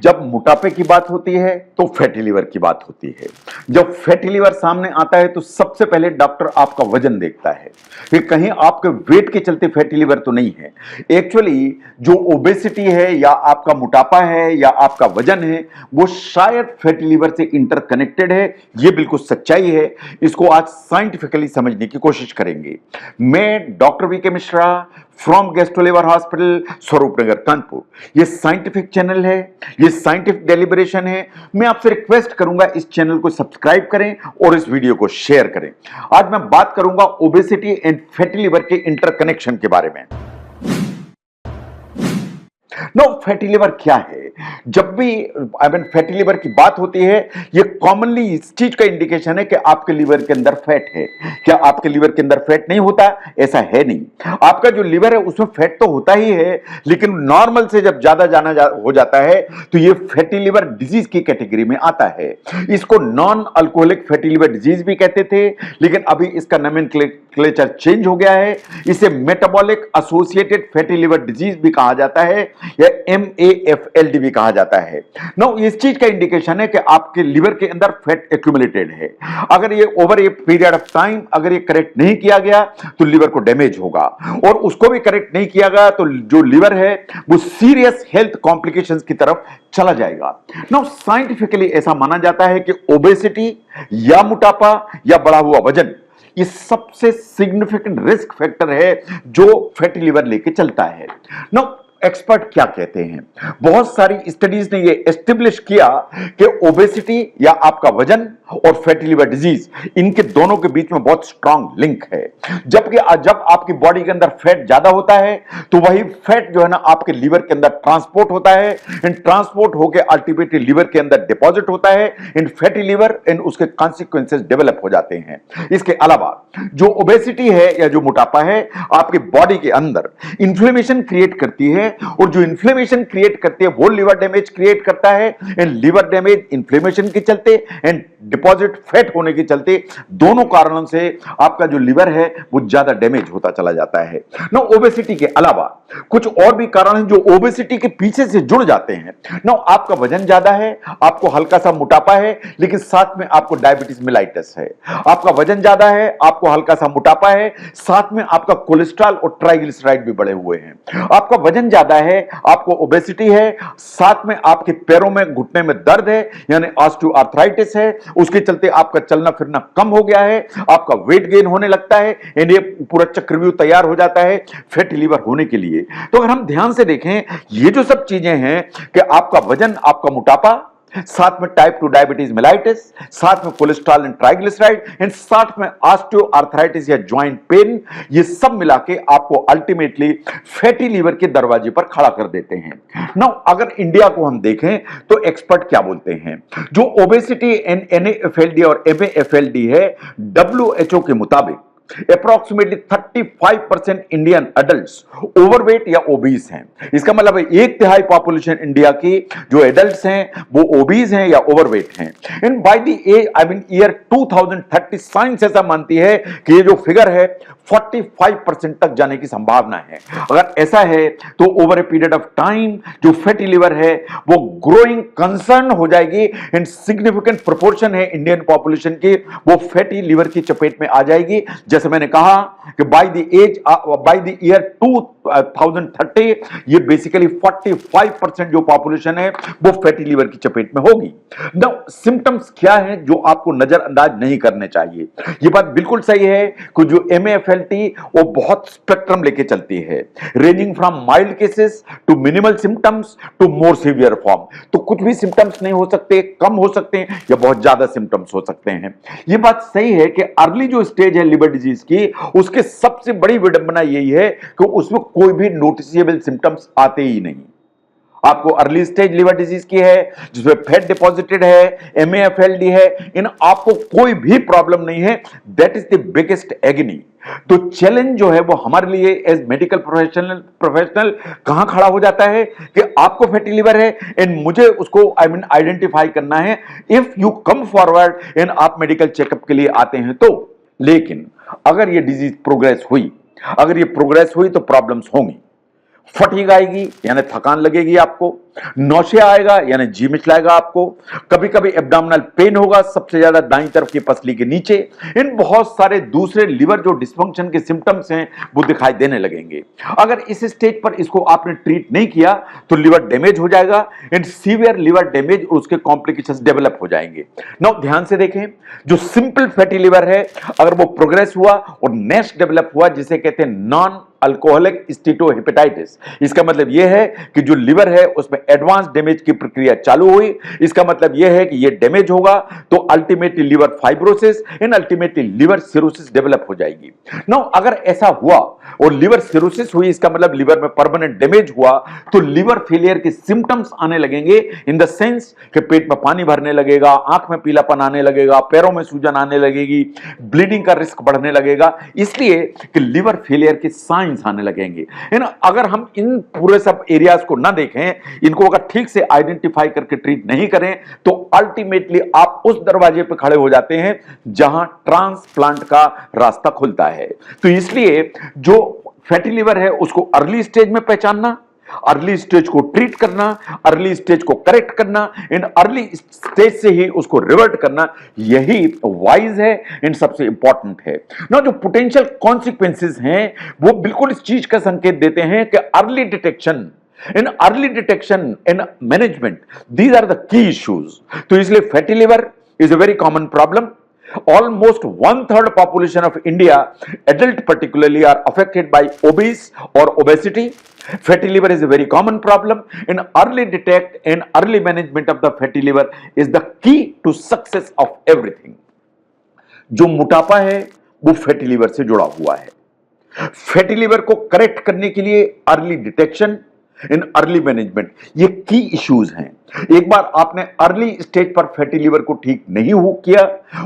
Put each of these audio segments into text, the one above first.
जब मोटापे की बात होती है तो फैटी लिवर की बात होती है। जब फैटी लिवर सामने आता है तो सबसे पहले डॉक्टर आपका वजन देखता है कि कहीं आपके वेट के चलते फैटी लिवर तो नहीं है। एक्चुअली जो ओबेसिटी है या आपका मोटापा है या आपका वजन है वो शायद फैटी लिवर से इंटरकनेक्टेड है। ये बिल्कुल सच्चाई है। इसको आज साइंटिफिकली समझने की कोशिश करेंगे। मैं डॉक्टर वी के Mishra from gastro liver hospital Swaroop Nagar Kanpur. ये साइंटिफिक चैनल है, ये साइंटिफिक डेलिब्रेशन है। मैं आपसे रिक्वेस्ट करूंगा इस चैनल को सब्सक्राइब करें और इस वीडियो को शेयर करें। आज मैं बात करूंगा ओबेसिटी एंड फैटी लिवर के इंटरकनेक्शन के बारे में। फैटी लिवर क्या है? जब भी फैटी लिवर की बात होती है, ये कॉमनली इस चीज का इंडिकेशन है कि आपके लिवर के अंदर फैट है। क्या आपके लिवर के अंदर फैट नहीं होता? ऐसा है नहीं। आपका जो लिवर है उसमें फैट तो होता ही है, लेकिन नॉर्मल से जब ज्यादा हो जाता है तो ये फैटी लिवर डिजीज की कैटेगरी में आता है। इसको non alcoholic fatty liver disease भी कहते थे, लेकिन अभी इसका नोमेनक्लेचर चेंज हो गया है। इसे metabolic associated fatty liver disease भी कहा जाता है या MAFLD भी कहा जाता है। नो, इस चीज का इंडिकेशन है कि आपके लिवर के अंदर फैट एक्यूमुलेटेड है। अगर ये over a period of time अगर ये करेक्ट नहीं किया गया तो लिवर को डैमेज होगा, और उसको भी करेक्ट नहीं किया गया तो जो लिवर है वो सीरियस हेल्थ कॉम्प्लिकेशंस की तरफ चला जाएगा। नो, साइंटिफिकली ऐसा माना जाता है कि ओबेसिटी या मोटापा या बढ़ा हुआ वजन ये सबसे सिग्निफिकेंट रिस्क फैक्टर है जो फैटी लिवर लेके चलता है। नो, एक्सपर्ट क्या कहते हैं? बहुत सारी स्टडीज ने ये एस्टेब्लिश किया कि ओबेसिटी या आपका वजन और फैटी लिवर डिजीज, इनके दोनों के बीच में बहुत स्ट्रांग लिंक है। जबकि जब आपकी बॉडी के अंदर फैट ज्यादा होता है तो वही फैट जो है ना आपके लिवर के अंदर ट्रांसपोर्ट होता है, एंड ट्रांसपोर्ट होकर अल्टीमेटली लिवर के अंदर डिपॉजिट होता है इन फैटी लिवर, एंड उसके कॉन्सिक्वेंसेस डेवलप हो जाते हैं। इसके अलावा जो ओबेसिटी है या जो मोटापा है आपकी बॉडी के अंदर इंफ्लेमेशन क्रिएट करती है, और जो इंफ्लेमेशन क्रिएट करती है वो लिवर डैमेज क्रिएट करता है, एंड लिवर डैमेज इंफ्लेमेशन के चलते एंड डिपॉजिट फैट होने के चलते, दोनों कारणों से आपका जो लिवर है वो ज्यादा डैमेज होता चला जाता है। नो, ओबेसिटी के अलावा कुछ और भी कारण हैं जो ओबेसिटी के पीछे से जुड़ जाते हैं। नो, आपका वजन ज्यादा है, आपको हल्का सा मोटापा है, लेकिन साथ में आपको डायबिटीज मेलाइटस है। आपका वजन ज्यादा है, आपको हल्का सा मोटापा है, साथ में आपका कोलेस्ट्रॉल और ट्राइग्लिसराइड भी बढ़े हुए हैं। आपका वजन ज्यादा है, आपको ओबेसिटी है, साथ में आपके पैरों में घुटने में दर्द है यानी ऑस्टियोआर्थराइटिस है, उसके चलते आपका चलना फिरना कम हो गया है, आपका वेट गेन होने लगता है, एंड ये पूरा चक्रव्यूह तैयार हो जाता है फैटी लिवर होने के लिए। तो अगर हम ध्यान से देखें ये जो सब चीजें हैं कि आपका वजन, आपका मोटापा, साथ में टाइप 2 डायबिटीज मेलाइटिस, साथ में कोलेस्ट्रॉल एंड ट्राइग्लिसराइड, एंड साथ में ऑस्टियोआर्थराइटिस या जॉइंट पेन, ये सब मिला के आपको अल्टीमेटली फैटी लिवर के दरवाजे पर खड़ा कर देते हैं। नाउ, अगर इंडिया को हम देखें तो एक्सपर्ट क्या बोलते हैं? जो ओबेसिटी एंड NAFLD और MAFLD है, WHO के मुताबिक अप्रोक्सीमेटली 35% इंडियन अडल्ट्स ओवरवेट या ओबीज हैं। इसका मतलब है 1/3 पॉपुलेशन इंडिया की जो एडल्ट्स हैं वो ओबीज हैं या ओवरवेट हैं। And by the year 2030 science ऐसा मानती है कि ये जो फिगर है 45% तक जाने की संभावना है। अगर ऐसा है तो over a period of time जो फैटी लिवर है वो ग्रोइंग कंसर्न हो जाएगी, एंड सिग्निफिकेंट प्रोपोर्शन है इंडियन पॉपुलेशन की वो फैटी लिवर की चपेट में आ जाएगी। जैसे मैंने कहा कि बाय द ईयर 2030 ये बेसिकली 45% जो पॉपुलेशन है वो फैटी लिवर की चपेट में होगी। नाउ, सिम्टम्स क्या है जो आपको नजरअंदाज नहीं करने चाहिए? ये बात बिल्कुल सही है कि जो MAFLD वो बहुत स्पेक्ट्रम लेके चलती है, ranging from mild cases to minimal symptoms to more severe form. तो कुछ भी सिम्टम्स नहीं हो सकते, कम हो सकते हैं या बहुत ज्यादा सिम्टम्स हो सकते हैं। ये बात सही है कि अर्ली जो स्टेज है लिवर डिजीज की, उसके सबसे बड़ी विडंबना यही है कि उसमें कोई भी नोटिसेबल सिम्टम्स आते ही नहीं। आपको अर्ली स्टेज लिवर डिजीज की है जिसमें फैट डिपॉजिटेड है, MAFLD है, इन आपको कोई भी प्रॉब्लम नहीं है, that is the biggest agony. तो चैलेंज जो है वो हमारे लिए एज मेडिकल प्रोफेशनल कहां खड़ा हो जाता है कि आपको फैटी लिवर है एंड मुझे उसको आइडेंटिफाई करना है। If you come forward and आप मेडिकल चेकअप के लिए आते हैं तो, लेकिन अगर ये डिजीज प्रोग्रेस हुई तो प्रॉब्लम्स होंगी। फटीग आएगी यानी थकान लगेगी आपको, नौशिया आएगा यानी जी मिचलाएगा आपको, कभी कभी एब्डोमिनल पेन होगा, सबसे ज्यादा दाईं तरफ की पसली के नीचे। इन बहुत सारे दूसरे लिवर जो डिस्फंक्शन के सिम्टम्स हैं वो दिखाई देने लगेंगे। अगर इस स्टेज पर इसको आपने ट्रीट नहीं किया तो लिवर डैमेज हो जाएगा, इन सीवियर लिवर डैमेज और उसके कॉम्प्लिकेशंस डेवलप हो जाएंगे। नाउ ध्यान से देखें, जो सिंपल फैटी लिवर है अगर वो प्रोग्रेस हुआ और नेक्स्ट डेवलप हुआ जिसे कहते हैं नॉन अल्कोहलिक स्टीटोहेपेटाइटिस, इसका मतलब यह है कि जो लिवर है उसमें एडवांस डैमेज की प्रक्रिया चालू हुई। इसका मतलब यह है कि यह डैमेज होगा तो ultimately liver fibrosis and ultimately liver cirrhosis develop हो जाएगी। नाउ अगर ऐसा हुआ और लिवर सिरोसिस हुई, इसका मतलब लिवर में परमानेंट डैमेज हुआ, तो लिवर फेलियर के सिम्टम्स आने लगेंगे इन द सेंस कि पेट में पानी भरने लगेगा, आंख में पीलापन आने लगेगा, पैरों में सूजन आने लगेगी, ब्लीडिंग का रिस्क बढ़ने लगेगा, इसलिए कि लिवर फेलियर के साइंस आने लगेंगे। अगर हम इन पूरे सब एरियाज को ना देखें, इनको अगर ठीक से आइडेंटिफाई करके ट्रीट नहीं करें तो अल्टीमेटली आप उस दरवाजे पर खड़े हो जाते हैं जहां ट्रांसप्लांट का रास्ता खुलता है। तो इसलिए जो फैटी लिवर है उसको अर्ली स्टेज में पहचानना, अर्ली स्टेज को ट्रीट करना, अर्ली स्टेज को करेक्ट करना, इन अर्ली स्टेज से ही उसको रिवर्ट करना, यही वाइज है, इन सबसे इंपॉर्टेंट है ना। जो पोटेंशियल कॉन्सिक्वेंसेस हैं वो बिल्कुल इस चीज का संकेत देते हैं कि early detection and management, these are the key issues. तो इसलिए fatty liver is a very common problem. Almost 1/3 population of India, adult particularly, are affected by obese or obesity. Fatty liver is a very common problem. In early detect and early management of the fatty liver is the key to success of everything. जो मोटापा है वो fatty liver से जुड़ा हुआ है। Fatty liver को correct करने के लिए early detection in early management, ये की इश्यूज हैं। एक बार आपने अर्ली स्टेज पर फैटी लिवर को ठीक नहीं हो किया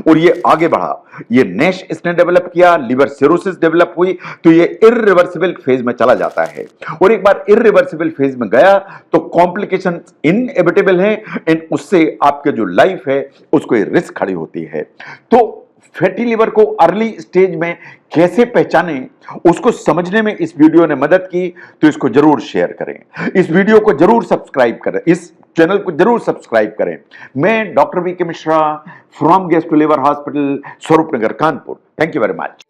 और ये आगे बढ़ा, ये नैश इसने डेवलप किया, लिवर सिरोसिस डेवलप हुई, तो ये इरिवर्सिबल फेज में चला जाता है। और एक बार इरिवर्सिबल फेज में गया तो कॉम्प्लिकेशन इनएविटेबल है, एंड उससे आपके जो लाइफ है उसको ये रिस्क खड़ी होती है। तो फैटी लिवर को अर्ली स्टेज में कैसे पहचाने, उसको समझने में इस वीडियो ने मदद की, तो इसको जरूर शेयर करें, इस वीडियो को जरूर सब्सक्राइब करें, इस चैनल को जरूर सब्सक्राइब करें। मैं doctor V K. Mishra from gastro liver hospital, Swaroop Nagar, Kanpur. Thank you very much.